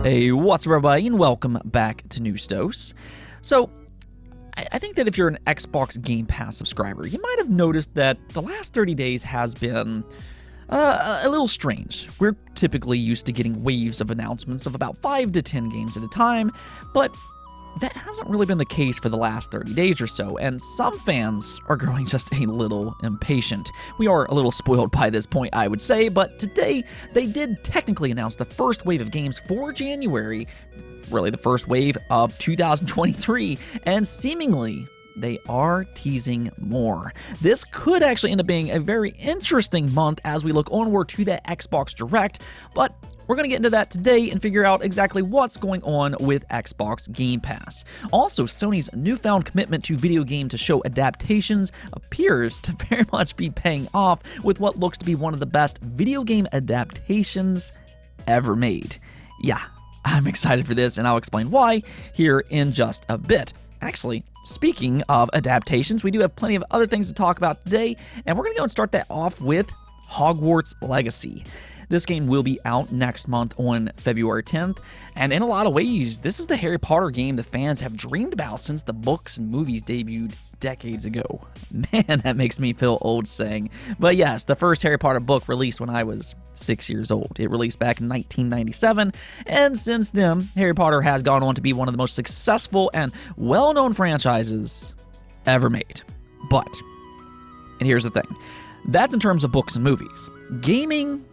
Hey, what's up everybody, and welcome back to News Dose. So, I think that if you're an Xbox Game Pass subscriber, you might have noticed that the last 30 days has been a little strange. We're typically used to getting waves of announcements of about 5 to 10 games at a time, but that hasn't really been the case for the last 30 days or so, and some fans are growing just a little impatient. We are a little spoiled by this point, I would say, but today they did technically announce the first wave of games for January, really the first wave of 2023, and seemingly they are teasing more. This could actually end up being a very interesting month as we look onward to that Xbox Direct, but we're going to get into that today and figure out exactly what's going on with Xbox Game Pass. Also, Sony's newfound commitment to video game to show adaptations appears to very much be paying off with what looks to be one of the best video game adaptations ever made. Yeah, I'm excited for this, and I'll explain why here in just a bit. Actually, speaking of adaptations, we do have plenty of other things to talk about today, and we're going to go and start that off with Hogwarts Legacy. This game will be out next month on February 10th, and in a lot of ways, this is the Harry Potter game the fans have dreamed about since the books and movies debuted decades ago. Man, that makes me feel old saying. But yes, the first Harry Potter book released when I was 6 years old. It released back in 1997, and since then, Harry Potter has gone on to be one of the most successful and well-known franchises ever made. But, and here's the thing, that's in terms of books and movies. Gaming,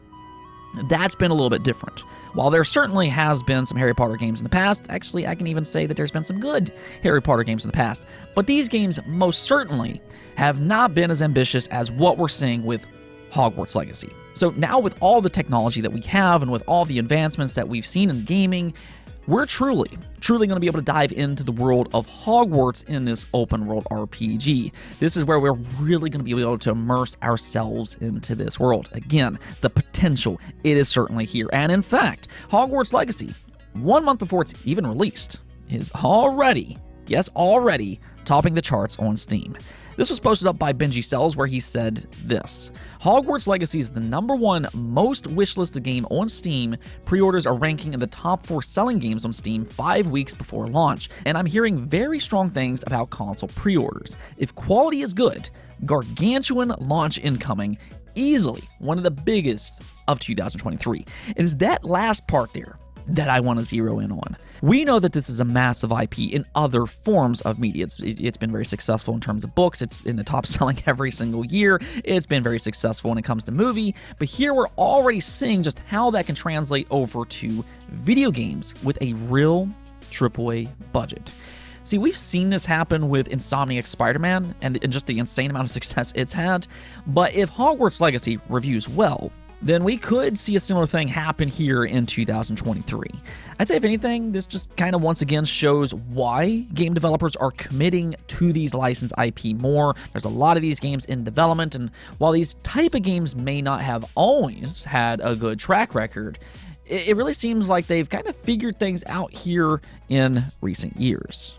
that's been a little bit different. While there certainly has been some Harry Potter games in the past, actually I can even say that there's been some good Harry Potter games in the past, but these games most certainly have not been as ambitious as what we're seeing with Hogwarts Legacy. So now with all the technology that we have and with all the advancements that we've seen in gaming, we're truly going to be able to dive into the world of Hogwarts in this open world RPG. This is where we're really going to be able to immerse ourselves into this world. Again, the potential, it is certainly here. And in fact, Hogwarts Legacy, 1 month before it's even released, is already, yes, already topping the charts on Steam. This was posted up by Benji Sells, where he said this: Hogwarts Legacy is the #1 most wishlisted game on Steam. Pre-orders are ranking in the top 4 selling games on Steam 5 weeks before launch, and I'm hearing very strong things about console pre-orders. If quality is good, gargantuan launch incoming, easily one of the biggest of 2023. It is that last part there that I want to zero in on. We know that this is a massive IP in other forms of media. It's been very successful in terms of books. It's in the top selling every single year. It's been very successful when it comes to movie. But here we're already seeing just how that can translate over to video games with a real AAA budget. See, we've seen this happen with Insomniac's Spider-Man and just the insane amount of success it's had. But if Hogwarts Legacy reviews well, then we could see a similar thing happen here in 2023. I'd say if anything, this just kind of once again shows why game developers are committing to these licensed IP more. There's a lot of these games in development, and while these type of games may not have always had a good track record, it really seems like they've kind of figured things out here in recent years.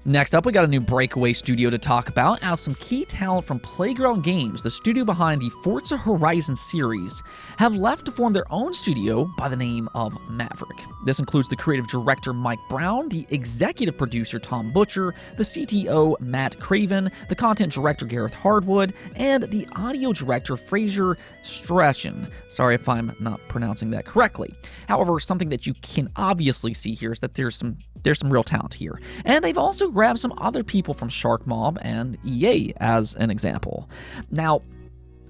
Next up, we got a new breakaway studio to talk about, as some key talent from Playground Games, the studio behind the Forza Horizon series, have left to form their own studio by the name of Maverick. This includes the creative director Mike Brown, the executive producer Tom Butcher, the CTO Matt Craven, the content director Gareth Hardwood, and the audio director Fraser Strachan. Sorry if I'm not pronouncing that correctly. However, something that you can obviously see here is that there's some real talent here. And they've also grabbed some other people from Shark Mob and EA as an example. Now,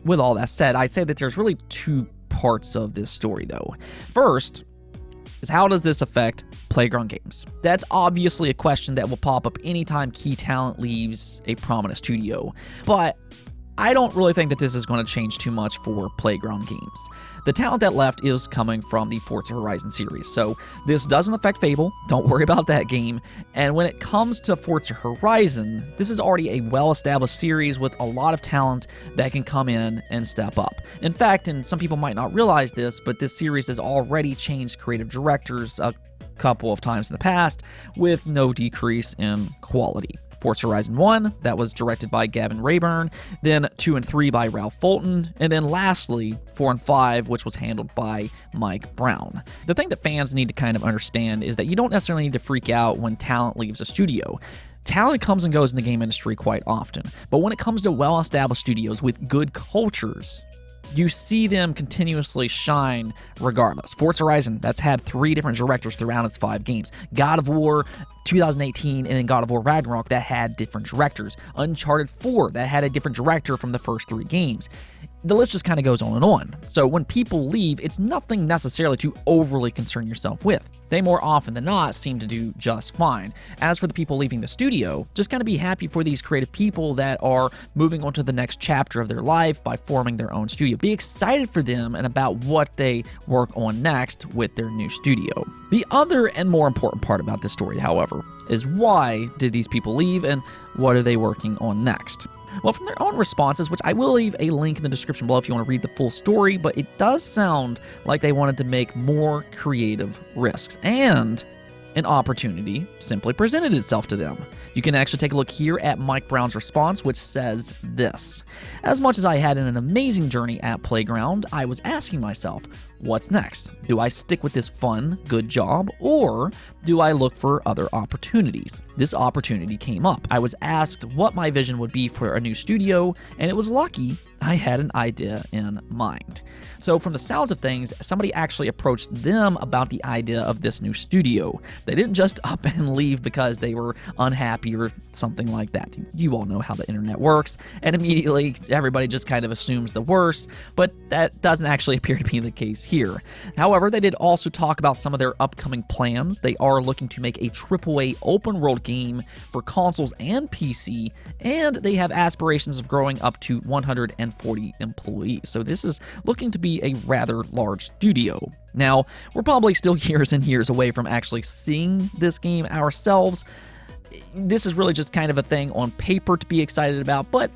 with all that said, I'd say that there's really 2 parts of this story though. First is, how does this affect Playground Games? That's obviously a question that will pop up anytime key talent leaves a prominent studio, but I don't really think that this is going to change too much for Playground Games. The talent that left is coming from the Forza Horizon series, so this doesn't affect Fable, don't worry about that game. And when it comes to Forza Horizon, this is already a well-established series with a lot of talent that can come in and step up. In fact, and some people might not realize this, but this series has already changed creative directors a couple of times in the past with no decrease in quality. Forza Horizon 1, that was directed by Gavin Rayburn, then 2 and 3 by Ralph Fulton, and then lastly, 4 and 5, which was handled by Mike Brown. The thing that fans need to kind of understand is that you don't necessarily need to freak out when talent leaves a studio. Talent comes and goes in the game industry quite often, but when it comes to well-established studios with good cultures, you see them continuously shine regardless. Forza Horizon, that's had 3 different directors throughout its 5 games. God of War 2018 and then God of War Ragnarok, that had different directors. Uncharted 4, that had a different director from the first 3 games. The list just kind of goes on and on. So when people leave, it's nothing necessarily to overly concern yourself with. They more often than not seem to do just fine. As for the people leaving the studio, just kind of be happy for these creative people that are moving on to the next chapter of their life by forming their own studio. Be excited for them and about what they work on next with their new studio. The other and more important part about this story, however, is why did these people leave and what are they working on next? Well, from their own responses, which I will leave a link in the description below if you want to read the full story, but it does sound like they wanted to make more creative risks, and an opportunity simply presented itself to them. You can actually take a look here at Mike Brown's response, which says this: "As much as I had an amazing journey at Playground, I was asking myself, what's next? Do I stick with this fun, good job, or do I look for other opportunities? This opportunity came up. I was asked what my vision would be for a new studio, and it was lucky I had an idea in mind." So from the sounds of things, somebody actually approached them about the idea of this new studio. They didn't just up and leave because they were unhappy or something like that. You all know how the internet works, and immediately everybody just kind of assumes the worst, but that doesn't actually appear to be the case here. However, they did also talk about some of their upcoming plans. They are looking to make a AAA open world game for consoles and PC, and they have aspirations of growing up to 140 employees. So this is looking to be a rather large studio. Now, we're probably still years and years away from actually seeing this game ourselves. This is really just kind of a thing on paper to be excited about, but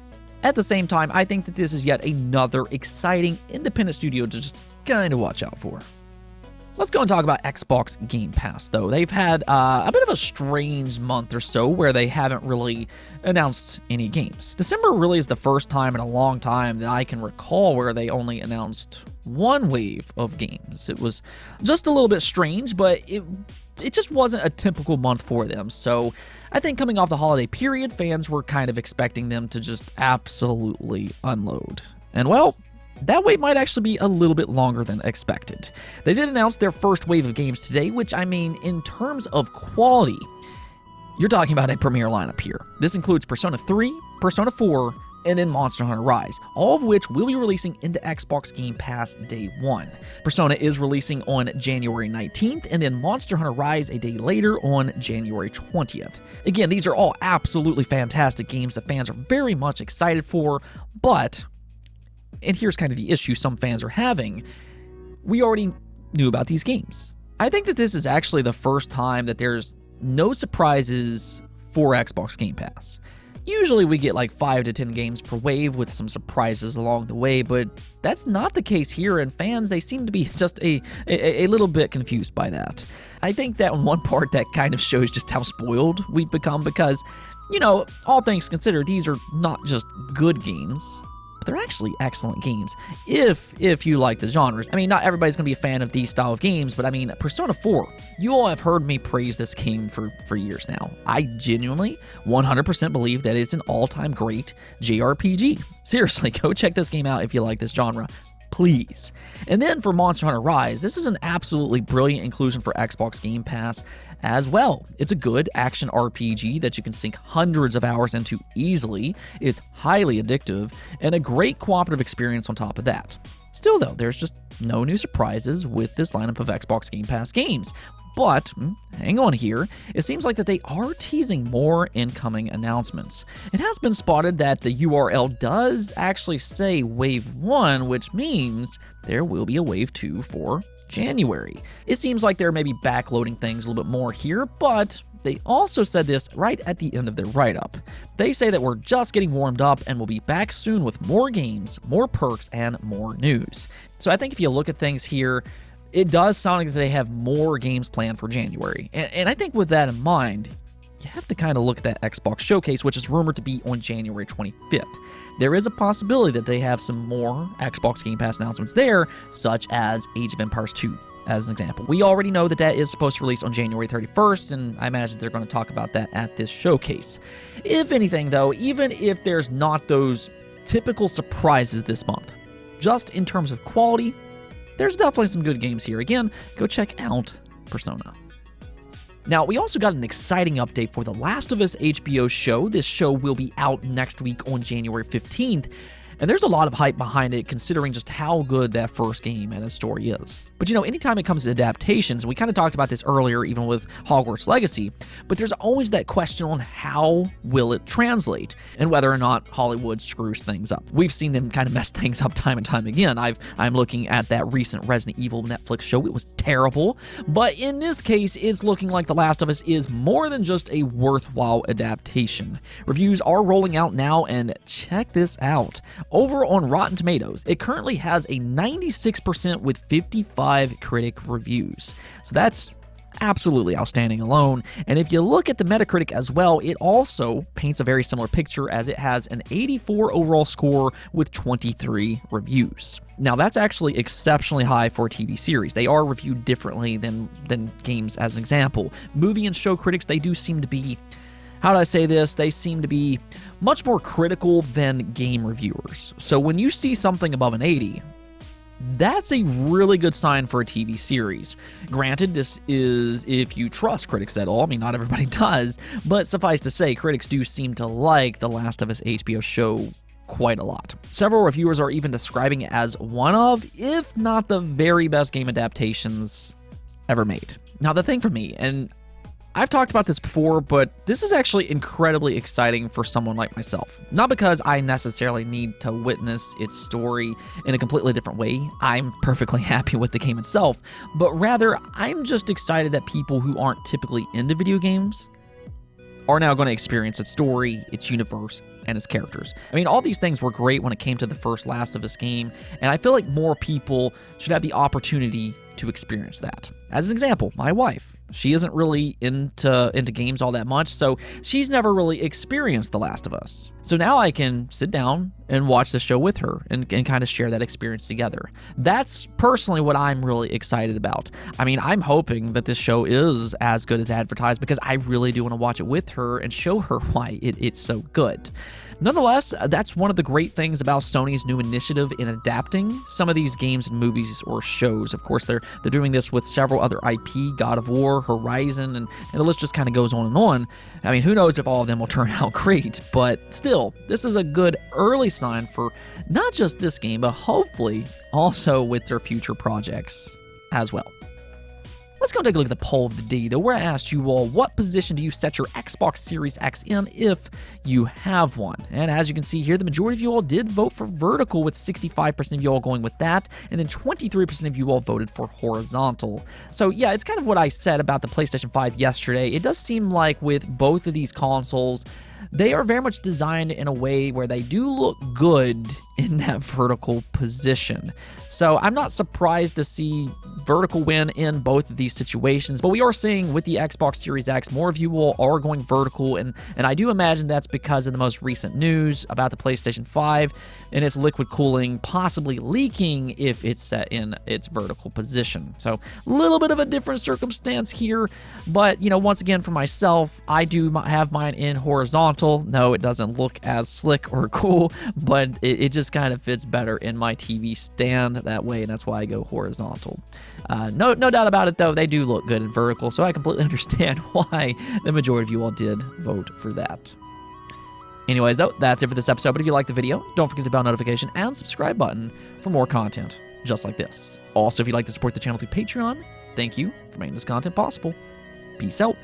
at the same time, I think that this is yet another exciting independent studio to just kind of watch out for. Let's go and talk about Xbox Game Pass, though. They've had a bit of a strange month or so where they haven't really announced any games. December really is the first time in a long time that I can recall where they only announced one wave of games. It was just a little bit strange, but it just wasn't a typical month for them. So I think coming off the holiday period, fans were kind of expecting them to just absolutely unload. And well, that wait might actually be a little bit longer than expected. They did announce their first wave of games today, which, I mean, in terms of quality, you're talking about a premier lineup here. This includes Persona 3, Persona 4, and then Monster Hunter Rise, all of which will be releasing into Xbox Game Pass Day 1. Persona is releasing on January 19th, and then Monster Hunter Rise a day later on January 20th. Again, these are all absolutely fantastic games that fans are very much excited for, but, and here's kind of the issue some fans are having, we already knew about these games. I think that this is actually the first time that there's no surprises for Xbox Game Pass. Usually we get like 5 to 10 games per wave with some surprises along the way, but that's not the case here, and fans, they seem to be just a little bit confused by that. I think that one part that kind of shows just how spoiled we've become because, you know, all things considered, these are not just good games, but they're actually excellent games if you like the genres. I mean, not everybody's going to be a fan of these style of games, but I mean, Persona 4, you all have heard me praise this game for years now. I genuinely 100% believe that it's an all-time great JRPG. Seriously, go check this game out if you like this genre, please. And then for Monster Hunter Rise, this is an absolutely brilliant inclusion for Xbox Game Pass as well. It's a good action RPG that you can sink hundreds of hours into easily. It's highly addictive and a great cooperative experience on top of that. Still though, there's just no new surprises with this lineup of Xbox Game Pass games. But, hang on here, it seems like that they are teasing more incoming announcements. It has been spotted that the URL does actually say Wave 1, which means there will be a Wave 2 for January. It seems like they're maybe backloading things a little bit more here, but they also said this right at the end of their write-up. They say that we're just getting warmed up and we'll be back soon with more games, more perks, and more news. So I think if you look at things here, it does sound like they have more games planned for January. And I think with that in mind, you have to kind of look at that Xbox showcase, which is rumored to be on January 25th. There is a possibility that they have some more Xbox Game Pass announcements there, such as Age of Empires 2, as an example. We already know that that is supposed to release on January 31st, and I imagine they're going to talk about that at this showcase. If anything, though, even if there's not those typical surprises this month, just in terms of quality, there's definitely some good games here. Again, go check out Persona. Now, we also got an exciting update for The Last of Us HBO show. This show will be out next week on January 15th. And there's a lot of hype behind it, considering just how good that first game and its story is. But anytime it comes to adaptations, we kind of talked about this earlier, even with Hogwarts Legacy, but there's always that question on how will it translate, and whether or not Hollywood screws things up. We've seen them kind of mess things up time and time again. I'm looking at that recent Resident Evil Netflix show. It was terrible, but in this case, it's looking like The Last of Us is more than just a worthwhile adaptation. Reviews are rolling out now, and check this out. Over on Rotten Tomatoes, it currently has a 96% with 55 critic reviews. So that's absolutely outstanding alone. And if you look at the Metacritic as well, it also paints a very similar picture, as it has an 84 overall score with 23 reviews. Now, that's actually exceptionally high for a TV series. They are reviewed differently than games, as an example. Movie and show critics, they do seem to be, how do I say this? They seem to be much more critical than game reviewers. So when you see something above an 80, that's a really good sign for a TV series. Granted, this is if you trust critics at all. I mean, not everybody does, but suffice to say, critics do seem to like The Last of Us HBO show quite a lot. Several reviewers are even describing it as one of, if not the very best game adaptations ever made. Now, the thing for me, and I've talked about this before, but this is actually incredibly exciting for someone like myself. Not because I necessarily need to witness its story in a completely different way. I'm perfectly happy with the game itself, but rather I'm just excited that people who aren't typically into video games are now going to experience its story, its universe, and its characters. I mean, all these things were great when it came to the first Last of Us game, and I feel like more people should have the opportunity to experience that. As an example, my wife. She isn't really into games all that much, so she's never really experienced The Last of Us. So now I can sit down and watch the show with her and kind of share that experience together. That's personally what I'm really excited about. I mean, I'm hoping that this show is as good as advertised, because I really do want to watch it with her and show her why it's so good. Nonetheless, that's one of the great things about Sony's new initiative in adapting some of these games and movies or shows. Of course, they're doing this with several other IP, God of War, Horizon, and the list just kind of goes on and on. I mean, who knows if all of them will turn out great, but still, this is a good early sign for not just this game, but hopefully also with their future projects as well. Let's go take a look at the poll of the day, though, where I asked you all, what position do you set your Xbox Series X in if you have one? And as you can see here, the majority of you all did vote for vertical, with 65% of you all going with that, and then 23% of you all voted for horizontal. So yeah, it's kind of what I said about the PlayStation 5 yesterday. It does seem like with both of these consoles, they are very much designed in a way where they do look good in that vertical position. So I'm not surprised to see vertical win in both of these situations, but we are seeing with the Xbox Series X, more of you all are going vertical, and I do imagine that's because of the most recent news about the PlayStation 5 and its liquid cooling possibly leaking if it's set in its vertical position. So a little bit of a different circumstance here, but once again, for myself, I do have mine in horizontal. No, it doesn't look as slick or cool, but it just kind of fits better in my TV stand that way, and that's why I go horizontal. No doubt about it, though, they do look good in vertical, so I completely understand why the majority of you all did vote for that. Anyways, though, that's it for this episode, but if you liked the video, don't forget the bell notification and subscribe button for more content just like this. Also, if you'd like to support the channel through Patreon, thank you for making this content possible. Peace out.